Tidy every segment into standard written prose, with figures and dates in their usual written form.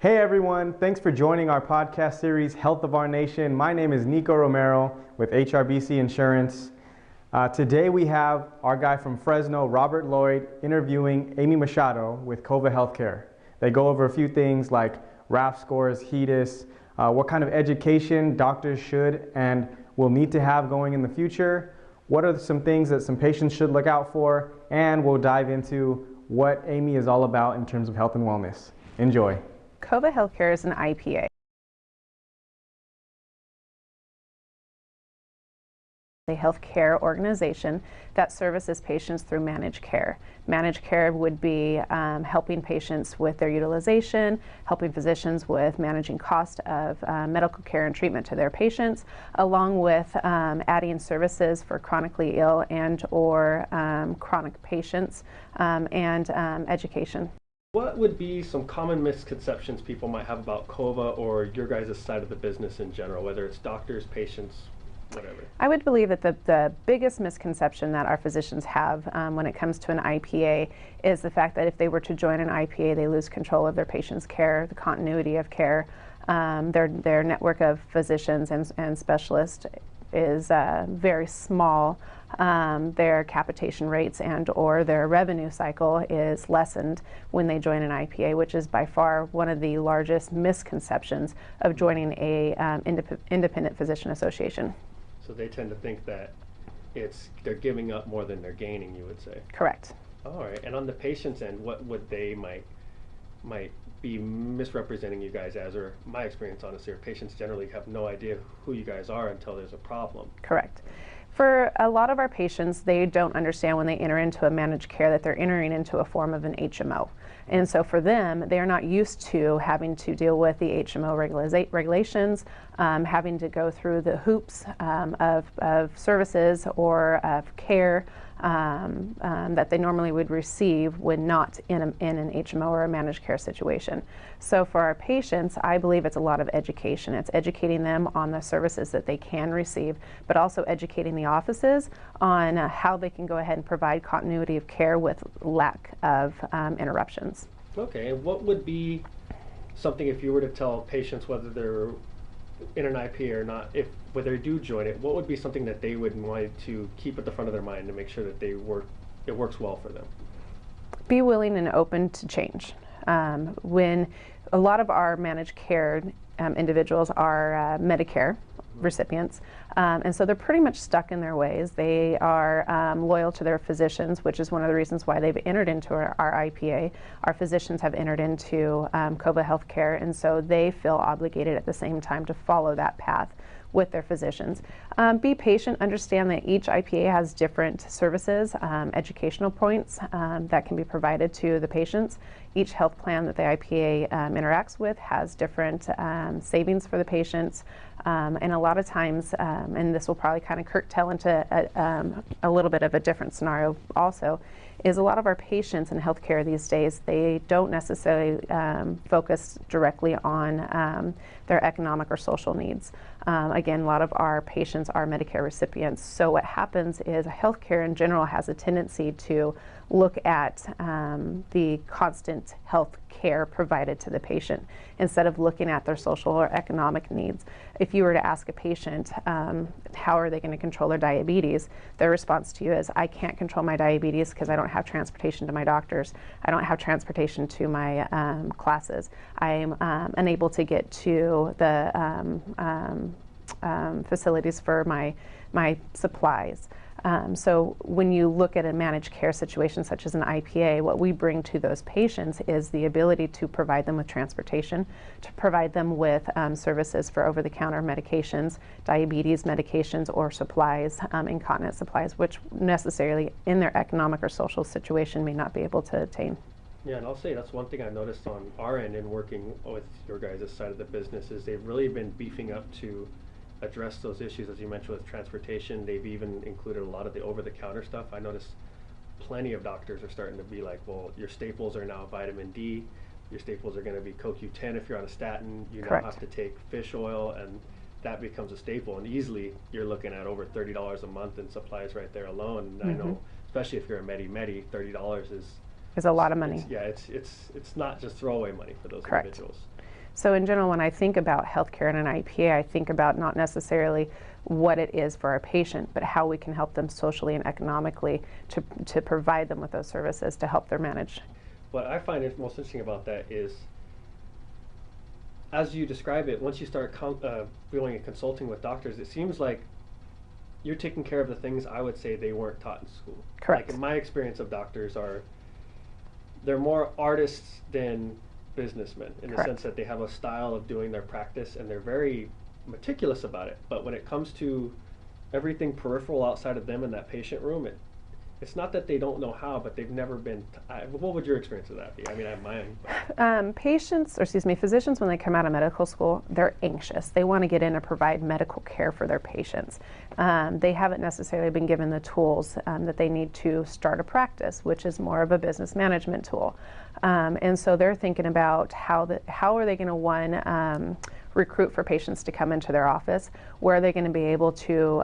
Hey everyone, thanks for joining our podcast series, Health of Our Nation. My name is Nico Romero with HRBC Insurance. Today we have our guy from Fresno, Robert Lloyd, interviewing Amy Machado with KOVA Healthcare. They go over a few things like RAF scores, HEDIS, what kind of education doctors should and will need to have going in the future, what are some things that some patients should look out for, and we'll dive into what Amy is all about in terms of health and wellness. Enjoy. KOVA Healthcare is an IPA. A healthcare organization that services patients through managed care. Managed care would be helping patients with their utilization, helping physicians with managing cost of medical care and treatment to their patients, along with adding services for chronically ill and or chronic patients and education. What would be some common misconceptions people might have about KOVA or your guys' side of the business in general, whether it's doctors, patients, whatever? I would believe that the biggest misconception that our physicians have when it comes to an IPA is the fact that if they were to join an IPA, they lose control of their patient's care, the continuity of care. Their network of physicians and specialists is very small. Their capitation rates and or their revenue cycle is lessened when they join an IPA, which is by far one of the largest misconceptions of joining a independent physician association. So they tend to think that they're giving up more than they're gaining, you would say. Correct. All right. And on the patient's end, what would they might be misrepresenting you guys as, or my experience honestly, or patients generally have no idea who you guys are until there's a problem? Correct. For a lot of our patients, they don't understand when they enter into a managed care that they're entering into a form of an HMO. And so for them, they're not used to having to deal with the HMO regulations, having to go through the hoops of services or of care that they normally would receive when not in an HMO or a managed care situation. So for our patients, I believe it's a lot of education. It's educating them on the services that they can receive, but also educating the offices on how they can go ahead and provide continuity of care with lack of interruptions. Okay, and what would be something if you were to tell patients whether they're in an IPA or not, whether they do join it, what would be something that they would want to keep at the front of their mind to make sure that it works well for them? Be willing and open to change. When a lot of our managed care individuals are Medicare recipients, and so they're pretty much stuck in their ways. They are loyal to their physicians, which is one of the reasons why they've entered into our IPA. Our physicians have entered into KOVA Healthcare, and so they feel obligated at the same time to follow that path with their physicians. Be patient, understand that each IPA has different services, educational points that can be provided to the patients. Each health plan that the IPA interacts with has different savings for the patients, and a lot of times, and this will probably kind of curtail into a little bit of a different scenario also, is a lot of our patients in healthcare these days, they don't necessarily focus directly on their economic or social needs. Again, a lot of our patients are Medicare recipients. So what happens is healthcare in general has a tendency to look at the constant health care provided to the patient instead of looking at their social or economic needs. If you were to ask a patient how are they going to control their diabetes, their response to you is, I can't control my diabetes because I don't have transportation to my doctors. I don't have transportation to my classes. I'm unable to get to the facilities for my supplies. So when you look at a managed care situation such as an IPA, what we bring to those patients is the ability to provide them with transportation, to provide them with services for over-the-counter medications, diabetes medications, or supplies, incontinence supplies, which necessarily in their economic or social situation may not be able to attain. Yeah, and I'll say that's one thing I noticed on our end in working with your guys' side of the business is they've really been beefing up to address those issues, as you mentioned, with transportation. They've even included a lot of the over-the-counter stuff. I noticed plenty of doctors are starting to be like, well, your staples are now vitamin D, your staples are going to be CoQ10 if you're on a statin, you Correct. now have to take fish oil, and that becomes a staple, and easily you're looking at over $30 a month in supplies right there alone. And I know, especially if you're a Medi, $30 is a lot of money. It's not just throwaway money for those Correct. individuals. So in general, when I think about healthcare and an IPA, I think about not necessarily what it is for our patient, but how we can help them socially and economically to provide them with those services to help them manage. What I find most interesting about that is, as you describe it, once you start going and consulting with doctors, it seems like you're taking care of the things I would say they weren't taught in school. Correct. Like in my experience of doctors they're more artists than businessmen in the sense that they have a style of doing their practice and they're very meticulous about it. But when it comes to everything peripheral outside of them in that patient room, it's not that they don't know how, but they've never been. What would your experience of that be? I mean, I have mine. Physicians, when they come out of medical school, they're anxious. They want to get in and provide medical care for their patients. They haven't necessarily been given the tools that they need to start a practice, which is more of a business management tool. And so they're thinking about how are they going to, recruit for patients to come into their office, where are they going to be able to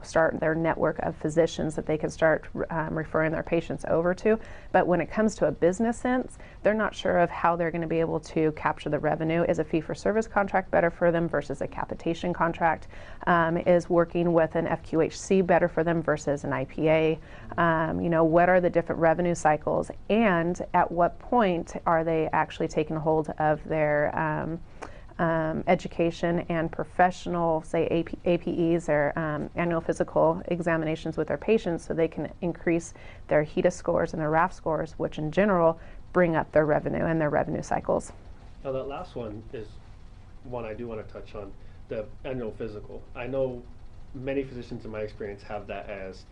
start their network of physicians that they can start referring their patients over to. But when it comes to a business sense, they're not sure of how they're going to be able to capture the revenue. Is a fee-for-service contract better for them versus a capitation contract? Is working with an FQHC better for them versus an IPA? What are the different revenue cycles, and at what point are they actually taking hold of their education and professional, say APEs or annual physical examinations with their patients, so they can increase their HEDIS scores and their RAF scores, which in general bring up their revenue and their revenue cycles. Now that last one is one I do want to touch on, the annual physical. I know many physicians in my experience have that as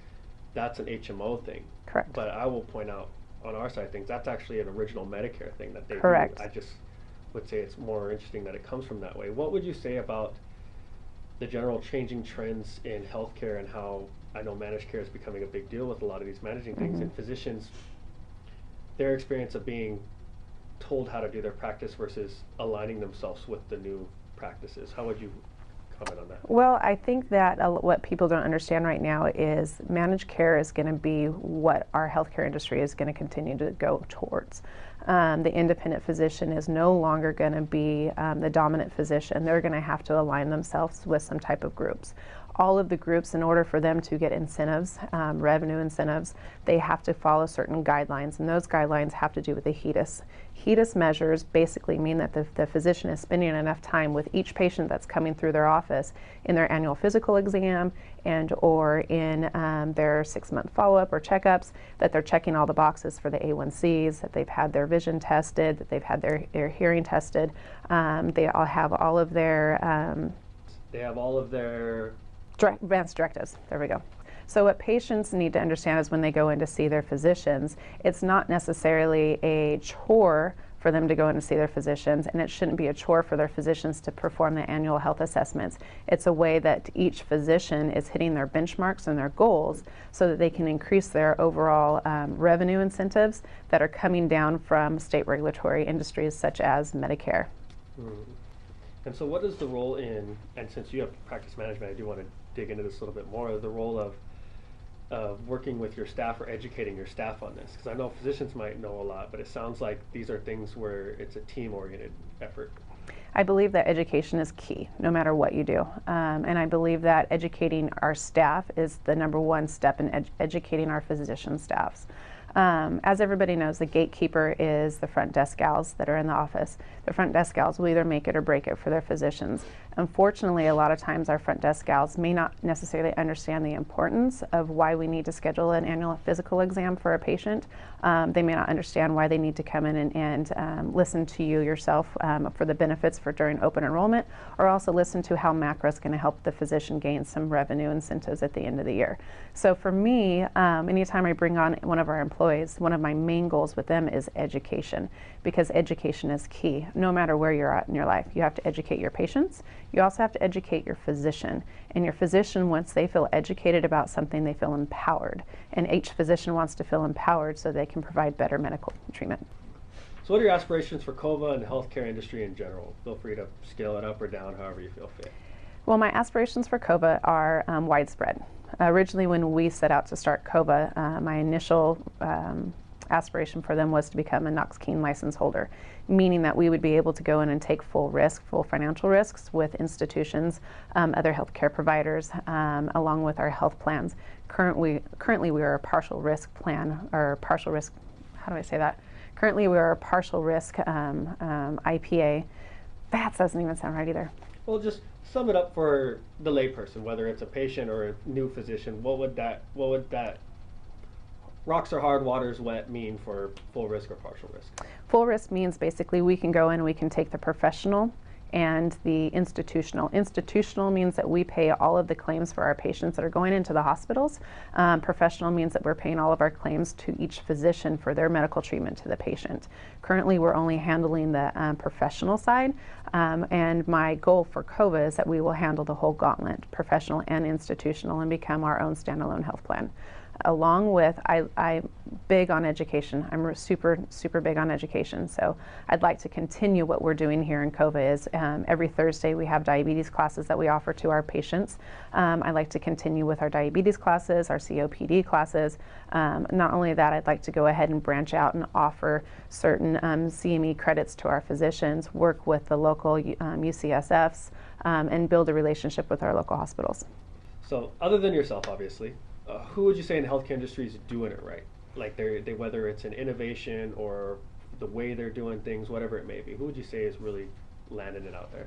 that's an HMO thing. Correct. But I will point out on our side of things, that's actually an original Medicare thing that they Correct. do. I just would say it's more interesting that it comes from that way. What would you say about the general changing trends in healthcare and how I know managed care is becoming a big deal with a lot of these managing things, and physicians, their experience of being told how to do their practice versus aligning themselves with the new practices? How would you comment on that? Well, I think that what people don't understand right now is managed care is going to be what our healthcare industry is going to continue to go towards. The independent physician is no longer going to be the dominant physician. They're going to have to align themselves with some type of groups. All of the groups, in order for them to get incentives, revenue incentives, they have to follow certain guidelines, and those guidelines have to do with the HEDIS. HEDIS measures basically mean that the physician is spending enough time with each patient that's coming through their office in their annual physical exam and or in their 6-month follow-up or checkups, that they're checking all the boxes for the A1Cs, that they've had their vision tested, that they've had their hearing tested. They all have all of their advanced directives. There we go. So what patients need to understand is when they go in to see their physicians, it's not necessarily a chore for them to go in and see their physicians, and it shouldn't be a chore for their physicians to perform the annual health assessments. It's a way that each physician is hitting their benchmarks and their goals so that they can increase their overall revenue incentives that are coming down from state regulatory industries such as Medicare. And so what is the role in, and since you have practice management, I do want to dig into this a little bit more, the role of working with your staff or educating your staff on this? Because I know physicians might know a lot, but it sounds like these are things where it's a team-oriented effort. I believe that education is key, no matter what you do. And I believe that educating our staff is the #1 step in educating our physician staffs. As everybody knows, the gatekeeper is the front desk gals that are in the office. The front desk gals will either make it or break it for their physicians. Unfortunately, a lot of times our front desk gals may not necessarily understand the importance of why we need to schedule an annual physical exam for a patient. They may not understand why they need to come in and listen to you yourself for the benefits for during open enrollment, or also listen to how MACRA is going to help the physician gain some revenue incentives at the end of the year. So for me, anytime I bring on one of our employees, one of my main goals with them is education, because education is key. No matter where you're at in your life, you have to educate your patients. You also have to educate your physician. And your physician, once they feel educated about something, they feel empowered. And each physician wants to feel empowered so they can provide better medical treatment. So what are your aspirations for KOVA and the healthcare industry in general? Feel free to scale it up or down, however you feel fit. Well, my aspirations for KOVA are widespread. Originally, when we set out to start KOVA, my initial aspiration for them was to become a Knox-Keene license holder, meaning that we would be able to go in and take full financial risks with institutions, other healthcare providers, along with our health plans. Currently we are a partial risk plan, or partial risk, how do I say that? Currently we are a partial risk IPA. That doesn't even sound right either. Well, just sum it up for the layperson, whether it's a patient or a new physician. What would that rocks are hard, water's wet mean for full risk or partial risk? Full risk means basically we can go in and we can take the professional and the institutional. Institutional means that we pay all of the claims for our patients that are going into the hospitals. Professional means that we're paying all of our claims to each physician for their medical treatment to the patient. Currently, we're only handling the professional side, and my goal for KOVA is that we will handle the whole gauntlet, professional and institutional, and become our own standalone health plan. Along with, I'm big on education. I'm super big on education. So I'd like to continue what we're doing here in KOVA is every Thursday we have diabetes classes that we offer to our patients. I'd like to continue with our diabetes classes, our COPD classes. Not only that, I'd like to go ahead and branch out and offer certain CME credits to our physicians, work with the local UCSFs, and build a relationship with our local hospitals. So other than yourself, obviously, who would you say in the healthcare industry is doing it right? Like they whether it's an innovation or the way they're doing things, whatever it may be. Who would you say is really landing it out there?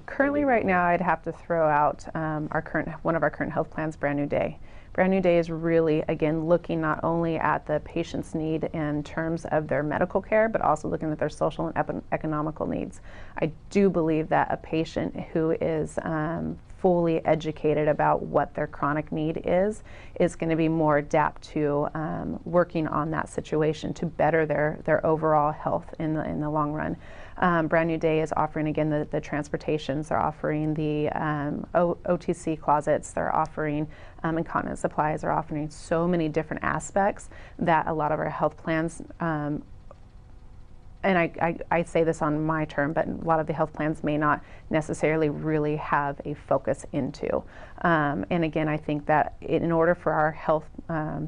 Currently, right now, I'd have to throw out one of our current health plans, Brand New Day. Brand New Day is really, again, looking not only at the patient's need in terms of their medical care, but also looking at their social and economical needs. I do believe that a patient who is fully educated about what their chronic need is going to be more adept to working on that situation to better their overall health in the long run. Brand New Day is offering, again, the transportations. They're offering the OTC closets. They're offering incontinence supplies. They're offering so many different aspects that a lot of our health plans, and I say this on my term, but a lot of the health plans may not necessarily really have a focus into. And again, I think that in order for our health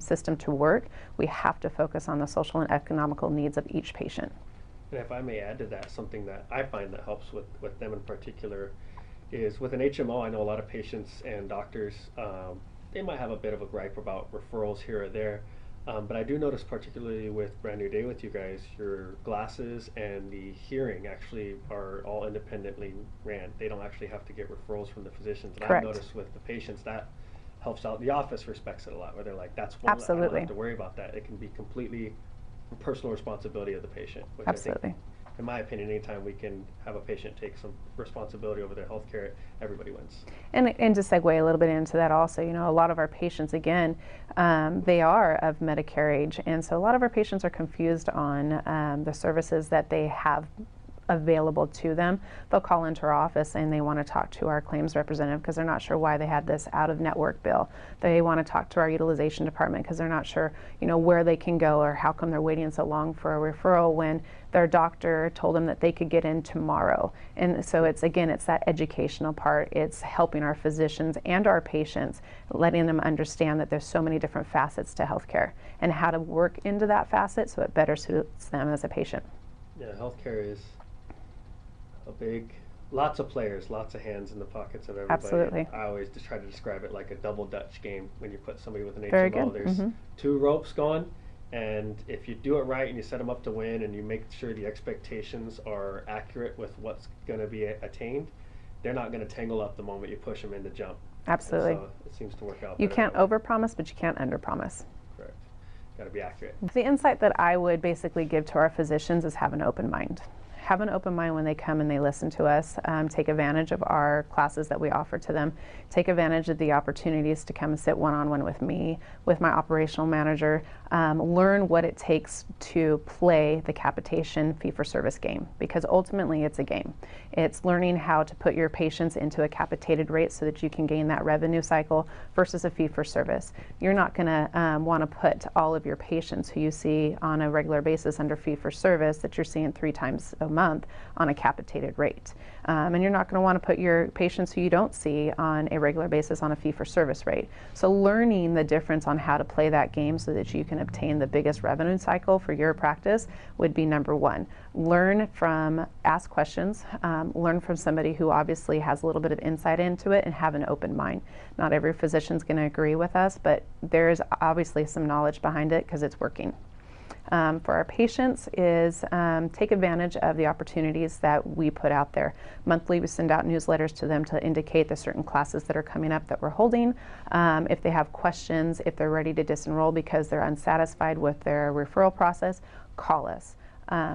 system to work, we have to focus on the social and economical needs of each patient. And if I may add to that, something that I find that helps with them in particular is with an HMO, I know a lot of patients and doctors, they might have a bit of a gripe about referrals here or there. But I do notice, particularly with Brand New Day with you guys, your glasses and the hearing actually are all independently ran. They don't actually have to get referrals from the physicians. And Correct. I've noticed with the patients that helps out. The office respects it a lot, where they're like, that's one, I Absolutely. don't have to worry about that. It can be completely personal responsibility of the patient. Which Absolutely. I think, in my opinion, anytime we can have a patient take some responsibility over their health care, everybody wins. And to segue a little bit into that also, a lot of our patients, again, they are of Medicare age, and so a lot of our patients are confused on the services that they have available to them. They'll call into our office and they want to talk to our claims representative because they're not sure why they had this out-of-network bill. They want to talk to our utilization department because they're not sure, where they can go or how come they're waiting so long for a referral when their doctor told them that they could get in tomorrow. And so it's that educational part. It's helping our physicians and our patients, letting them understand that there's so many different facets to healthcare and how to work into that facet so it better suits them as a patient. Yeah, healthcare is lots of players, lots of hands in the pockets of everybody. Absolutely. I always just try to describe it like a double Dutch game when you put somebody with an Very HMO. good. There's two ropes going, and if you do it right and you set them up to win and you make sure the expectations are accurate with what's going to be attained, they're not going to tangle up the moment you push them in to jump. Absolutely. And so it seems to work out. You better can't that way. overpromise, but you can't underpromise. Correct. Got to be accurate. The insight that I would basically give to our physicians is have an open mind. Have an open mind when they come and they listen to us. Take advantage of our classes that we offer to them. Take advantage of the opportunities to come and sit one-on-one with me, with my operational manager. Learn what it takes to play the capitation fee-for-service game, because ultimately it's a game. It's learning how to put your patients into a capitated rate so that you can gain that revenue cycle versus a fee-for-service. You're not going to want to put all of your patients who you see on a regular basis under fee-for-service that you're seeing 3 times a month month on a capitated rate. And you're not going to want to put your patients who you don't see on a regular basis on a fee-for-service rate. So learning the difference on how to play that game so that you can obtain the biggest revenue cycle for your practice would be number one. Ask questions, learn from somebody who obviously has a little bit of insight into it, and have an open mind. Not every physician's going to agree with us, but there's obviously some knowledge behind it because it's working. For our patients is take advantage of the opportunities that we put out there. Monthly, we send out newsletters to them to indicate the certain classes that are coming up that we're holding. If they have questions, if they're ready to disenroll because they're unsatisfied with their referral process, call us.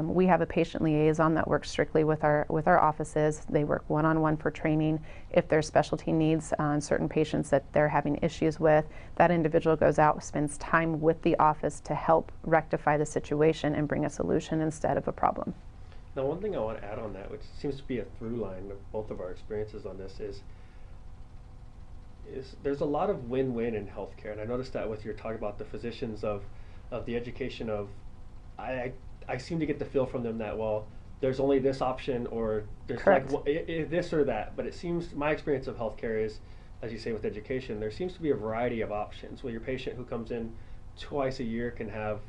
We have a patient liaison that works strictly with our offices. They work one-on-one for training. If there's specialty needs on certain patients that they're having issues with, that individual goes out, spends time with the office to help rectify the situation and bring a solution instead of a problem. Now, one thing I want to add on that, which seems to be a through line of both of our experiences on this, is there's a lot of win-win in healthcare, and I noticed that with your talk about the physicians of the education of, I seem to get the feel from them that, well, there's only this option, or there's Correct. like this or that. But it seems, my experience of healthcare is, as you say with education, there seems to be a variety of options. Well, your patient who comes in twice a year can have,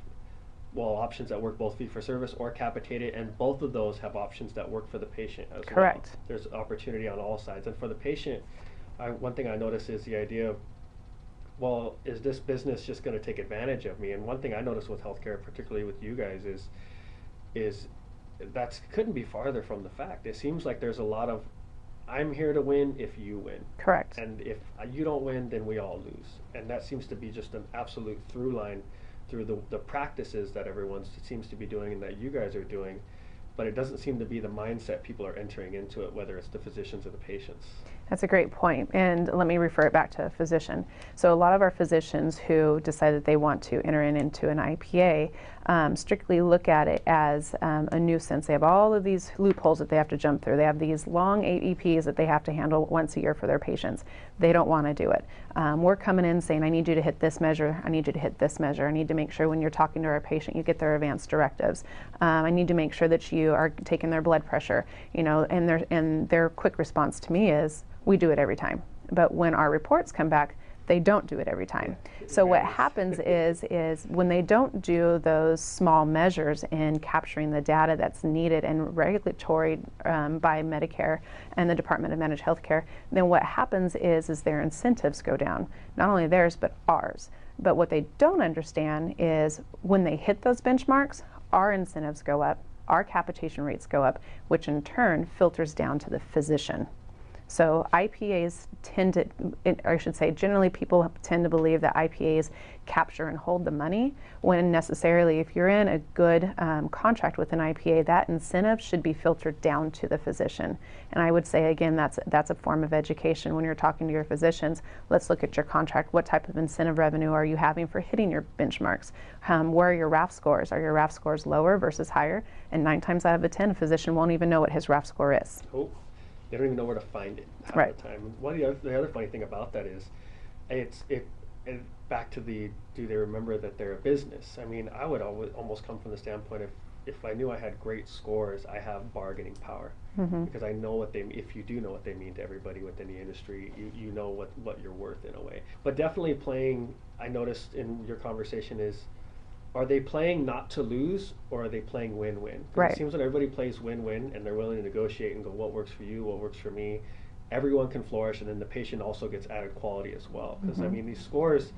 well, options that work both fee-for-service or capitated, and both of those have options that work for the patient as well. Correct. There's opportunity on all sides. And for the patient, one thing I notice is the idea of, well, is this business just going to take advantage of me? And one thing I notice with healthcare, particularly with you guys, is that couldn't be farther from the fact. It seems like there's a lot of, I'm here to win if you win. Correct. And if you don't win, then we all lose. And that seems to be just an absolute through line through the practices that everyone seems to be doing and that you guys are doing. But it doesn't seem to be the mindset people are entering into it, whether it's the physicians or the patients. That's a great point, and let me refer it back to a physician. So a lot of our physicians who decide that they want to enter into an IPA strictly look at it as a nuisance. They have all of these loopholes that they have to jump through. They have these long AEPs that they have to handle once a year for their patients. They don't want to do it. We're coming in saying, I need you to hit this measure, I need you to hit this measure, I need to make sure when you're talking to our patient you get their advanced directives. I need to make sure that you are taking their blood pressure, and their quick response to me is, we do it every time. But when our reports come back, they don't do it every time. So what happens is when they don't do those small measures in capturing the data that's needed and regulatory by Medicare and the Department of Managed Healthcare, then what happens is their incentives go down. Not only theirs, but ours. But what they don't understand is when they hit those benchmarks, our incentives go up, our capitation rates go up, which in turn filters down to the physician. So IPAs tend to, or I should say, generally people tend to believe that IPAs capture and hold the money, when necessarily if you're in a good contract with an IPA, that incentive should be filtered down to the physician. And I would say, again, that's a form of education. When you're talking to your physicians, let's look at your contract. What type of incentive revenue are you having for hitting your benchmarks? Where are your RAF scores? Are your RAF scores lower versus higher? And 9 times out of 10, a physician won't even know what his RAF score is. Oh. They don't even know where to find it half Right. the time. One of the other funny thing about that is, back to do they remember that they're a business? I mean, I would almost come from the standpoint of, if I knew I had great scores, I have bargaining power. Mm-hmm. Because I know if you do know what they mean to everybody within the industry, you know what you're worth in a way. But definitely playing, I noticed in your conversation is, are they playing not to lose, or are they playing win-win? Right. It seems that everybody plays win-win, and they're willing to negotiate and go, what works for you, what works for me. Everyone can flourish, and then the patient also gets added quality as well. Because I mean, these scores,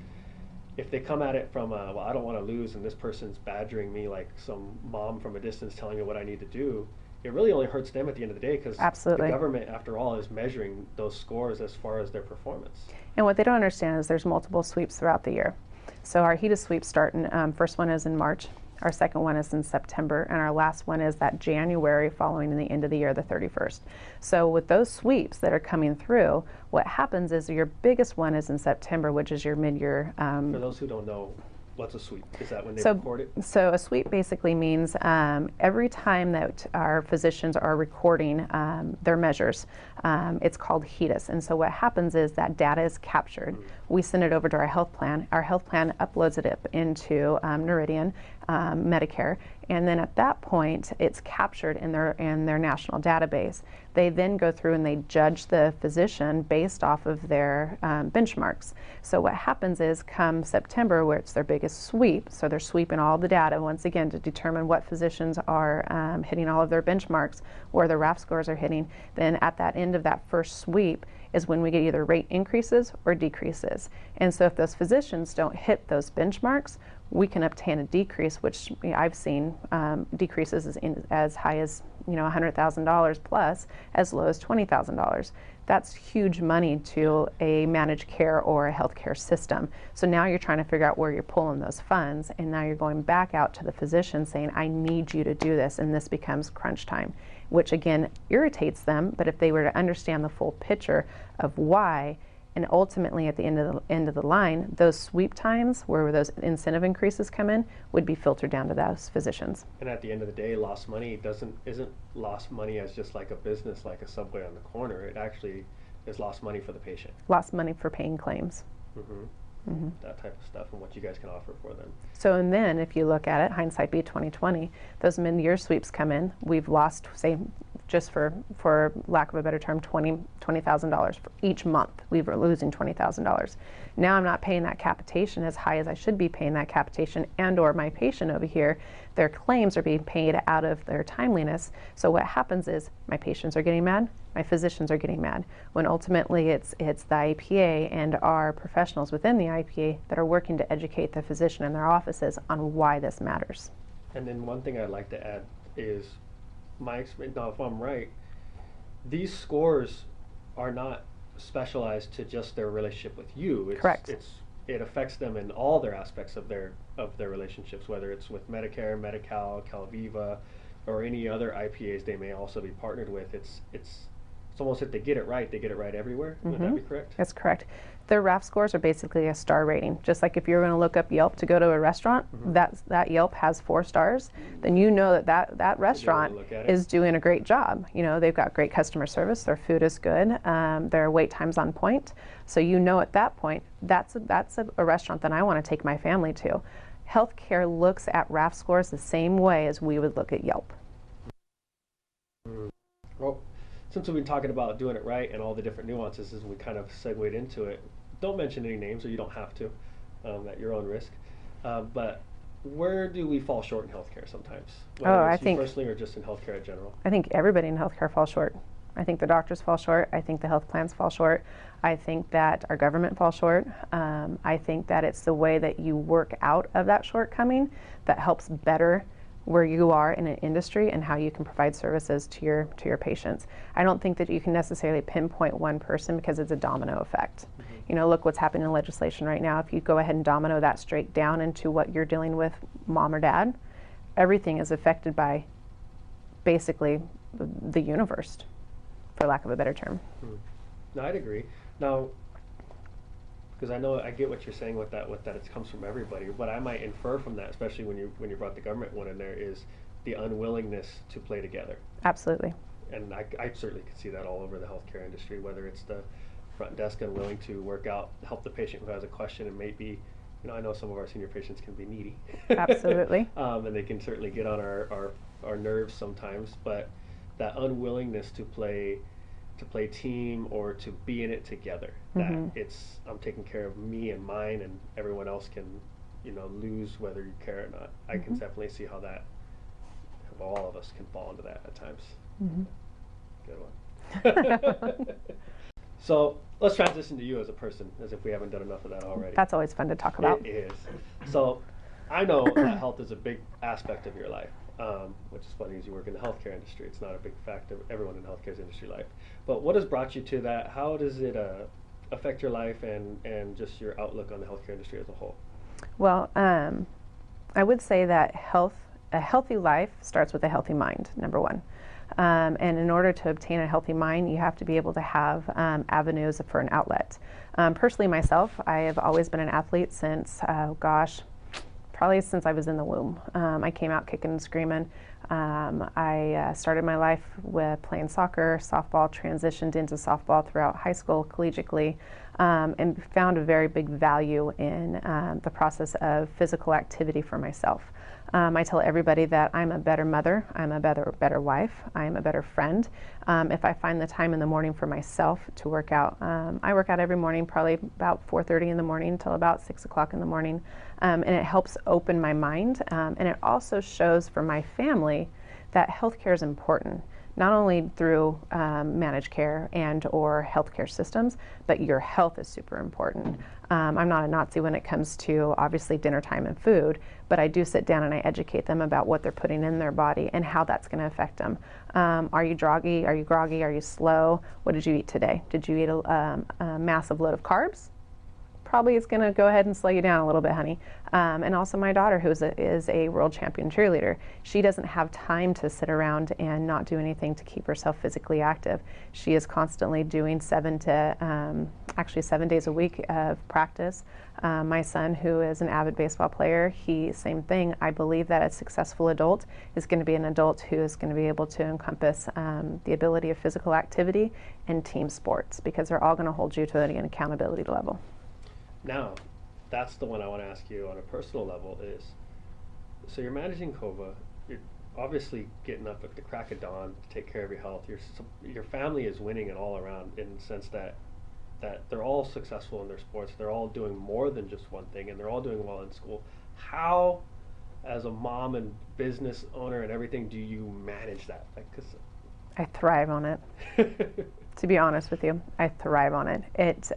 if they come at it from well, I don't want to lose, and this person's badgering me like some mom from a distance telling me what I need to do, it really only hurts them at the end of the day, because the government, after all, is measuring those scores as far as their performance. And what they don't understand is there's multiple sweeps throughout the year. So our HEDIS sweeps start in, first one is in March, our second one is in September, and our last one is that January following the end of the year, the 31st. So with those sweeps that are coming through, what happens is your biggest one is in September, which is your mid-year. For those who don't know, what's a sweep? Is that when they record it? So a sweep basically means every time that our physicians are recording their measures, it's called HEDIS. And so what happens is that data is captured. We send it over to our health plan. Our health plan uploads it up into Noridian. Medicare, and then at that point it's captured in their national database. They then go through and they judge the physician based off of their benchmarks. So what happens is come September, where it's their biggest sweep, so they're sweeping all the data once again to determine what physicians are hitting all of their benchmarks, where their RAF scores are hitting. Then at that end of that first sweep is when we get either rate increases or decreases. And so if those physicians don't hit those benchmarks, we can obtain a decrease, which I've seen decreases as high as $100,000 plus, as low as $20,000. That's huge money to a managed care or a healthcare system. So now you're trying to figure out where you're pulling those funds, and now you're going back out to the physician saying, I need you to do this, and this becomes crunch time, which again irritates them. But if they were to understand the full picture of why, and ultimately at the end of the line, those sweep times where those incentive increases come in would be filtered down to those physicians. And at the end of the day, lost money isn't lost money as just like a business, like a Subway on the corner. It actually is lost money for the patient. Lost money for paying claims. That type of stuff, and what you guys can offer for them. So, and then if you look at it, hindsight be 2020, those mid-year sweeps come in. We've lost, say, just for lack of a better term, $20,000 for each month. We were losing $20,000. Now I'm not paying that capitation as high as I should be paying that capitation, and or my patient over here, their claims are being paid out of their timeliness. So what happens is my patients are getting mad, my physicians are getting mad, when ultimately it's the IPA and our professionals within the IPA that are working to educate the physician in their offices on why this matters. And then one thing I'd like to add is my experience. Now, if I'm right, these scores are not specialized to just their relationship with you. Correct. It affects them in all their aspects of their relationships, whether it's with Medicare, Medi-Cal, KOVA, or any other IPAs they may also be partnered with. It's almost if they get it right everywhere. Would that be correct? That's correct. Their RAF scores are basically a star rating. Just like if you're going to look up Yelp to go to a restaurant, that Yelp has 4 stars, then you know that restaurant is doing a great job. They've got great customer service, their food is good, their wait time's on point. So at that point, that's a restaurant that I want to take my family to. Healthcare looks at RAF scores the same way as we would look at Yelp. Well, since we've been talking about doing it right and all the different nuances, and we kind of segued into it, don't mention any names, or you don't have to, at your own risk. But where do we fall short in healthcare sometimes? Whether it's you personally or just in healthcare in general? I think everybody in healthcare falls short. I think the doctors fall short. I think the health plans fall short. I think that our government falls short. I think that it's the way that you work out of that shortcoming that helps better where you are in an industry and how you can provide services to your patients. I don't think that you can necessarily pinpoint one person, because it's a domino effect. Look what's happening in legislation right now. If you go ahead and domino that straight down into what you're dealing with, mom or dad, everything is affected by basically the universe, for lack of a better term. No, I'd agree. Now, because I get what you're saying with that it comes from everybody. What I might infer from that, especially when you brought the government one in there, is the unwillingness to play together. Absolutely. And I certainly could see that all over the healthcare industry, whether it's the front desk unwilling to help the patient who has a question, and maybe, I know some of our senior patients can be needy. Absolutely. And they can certainly get on our nerves sometimes, but that unwillingness to play team or to be in it together, that I'm taking care of me and mine, and everyone else can lose whether you care or not. I can definitely see how all of us can fall into that at times. Good one. So let's transition to you as a person, as if we haven't done enough of that already. That's always fun to talk about. It is. So I know that health is a big aspect of your life, which is funny, as you work in the healthcare industry. It's not a big fact of everyone in healthcare's industry life. But what has brought you to that? How does it affect your life and just your outlook on the healthcare industry as a whole? Well, I would say that a healthy life starts with a healthy mind, number one. And in order to obtain a healthy mind, you have to be able to have avenues for an outlet. Personally, myself, I have always been an athlete since, probably since I was in the womb. I came out kicking and screaming. I started my life with playing soccer, softball, transitioned into softball throughout high school, collegiately, and found a very big value in the process of physical activity for myself. I tell everybody that I'm a better mother, I'm a better wife, I'm a better friend. If I find the time in the morning for myself to work out, I work out every morning, probably about 4:30 in the morning until about 6 o'clock in the morning, and it helps open my mind, and it also shows for my family that healthcare is important. Not only through managed care and or healthcare systems, but your health is super important. I'm not a Nazi when it comes to obviously dinner time and food, but I do sit down and I educate them about what they're putting in their body and how that's going to affect them. Are you groggy? Are you groggy? Are you slow? What did you eat today? Did you eat a massive load of carbs? Probably it's going to go ahead and slow you down a little bit, honey. And also my daughter, who is a world champion cheerleader, she doesn't have time to sit around and not do anything to keep herself physically active. She is constantly doing 7 days a week of practice. My son, who is an avid baseball player, same thing. I believe that a successful adult is going to be an adult who is going to be able to encompass the ability of physical activity and team sports, because they're all going to hold you to an accountability level. Now, that's the one I want to ask you on a personal level is, so you're managing KOVA, you're obviously getting up at the crack of dawn to take care of your health. Your family is winning it all around in the sense that they're all successful in their sports. They're all doing more than just one thing, and they're all doing well in school. How, as a mom and business owner and everything, do you manage that? I thrive on it. To be honest with you, I thrive on it. It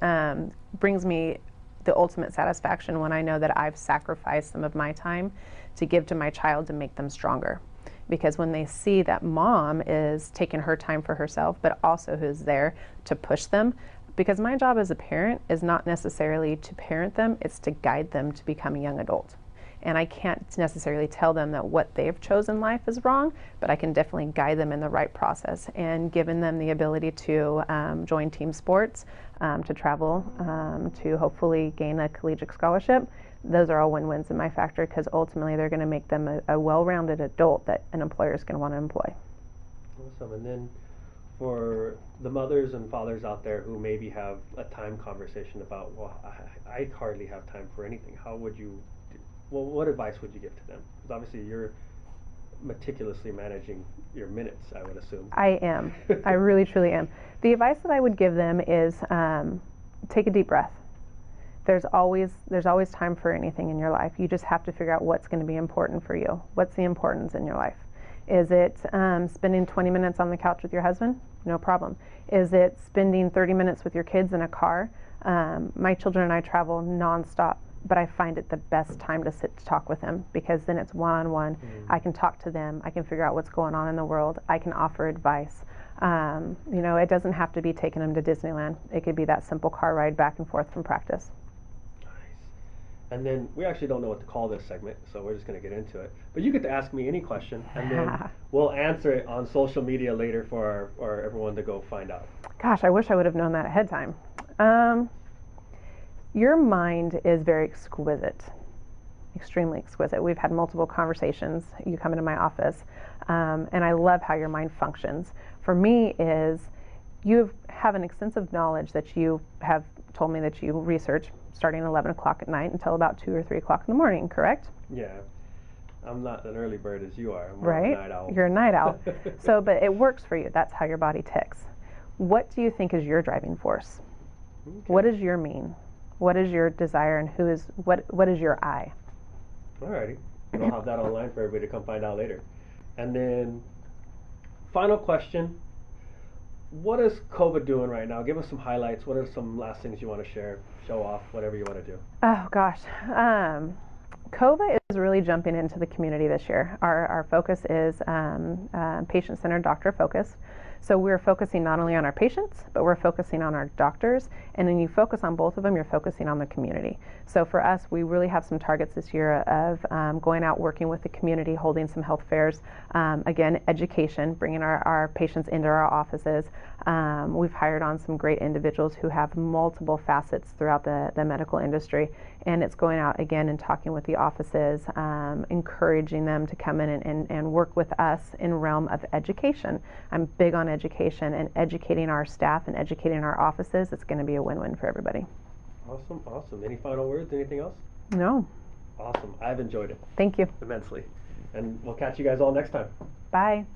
brings me the ultimate satisfaction when I know that I've sacrificed some of my time to give to my child to make them stronger. Because when they see that mom is taking her time for herself, but also who's there to push them, because my job as a parent is not necessarily to parent them, it's to guide them to become a young adult. And I can't necessarily tell them that what they've chosen in life is wrong, but I can definitely guide them in the right process, and giving them the ability to join team sports, to travel, to hopefully gain a collegiate scholarship. Those are all win-wins in my factor, because ultimately they're going to make them a well-rounded adult that an employer is going to want to employ. Awesome. And then for the mothers and fathers out there who maybe have a time conversation about, well, I hardly have time for anything, how would you what advice would you give to them? Because obviously you're meticulously managing your minutes, I would assume. I am. I really, truly am. The advice that I would give them is take a deep breath. There's always time for anything in your life. You just have to figure out what's going to be important for you. What's the importance in your life? Is it spending 20 minutes on the couch with your husband? No problem. Is it spending 30 minutes with your kids in a car? My children and I travel nonstop, but I find it the best time to sit to talk with them, because then it's one-on-one. I can talk to them. I can figure out what's going on in the world. I can offer advice. It doesn't have to be taking them to Disneyland. It could be that simple car ride back and forth from practice. Nice. And then we actually don't know what to call this segment, so we're just going to get into it. But you get to ask me any question, and then we'll answer it on social media later for everyone to go find out. Gosh, I wish I would have known that ahead of time. Your mind is very exquisite, extremely exquisite. We've had multiple conversations. You come into my office, and I love how your mind functions. For me, is you have an extensive knowledge that you have told me that you research starting 11 o'clock at night until about 2 or 3 o'clock in the morning, correct? Yeah. I'm not an early bird as you are. I'm right? A night owl. You're a night owl. But it works for you. That's how your body ticks. What do you think is your driving force? Okay. What is your mean? What is your desire, and what is your I? Alrighty. We'll have that online for everybody to come find out later. And then, final question. What is KOVA doing right now? Give us some highlights. What are some last things you want to share, show off, whatever you want to do? Oh, gosh. KOVA is really jumping into the community this year. Our focus is patient-centered, doctor-focused. So we're focusing not only on our patients, but we're focusing on our doctors. And when you focus on both of them, you're focusing on the community. So for us, we really have some targets this year of going out, working with the community, holding some health fairs. Again, education, bringing our patients into our offices. We've hired on some great individuals who have multiple facets throughout the medical industry. And it's going out again and talking with the offices, encouraging them to come in and work with us in realm of education. I'm big on education, and educating our staff and educating our offices. It's going to be a win-win for everybody. Awesome. Any final words? Anything else? No. Awesome. I've enjoyed it. Thank you. Immensely. And we'll catch you guys all next time. Bye.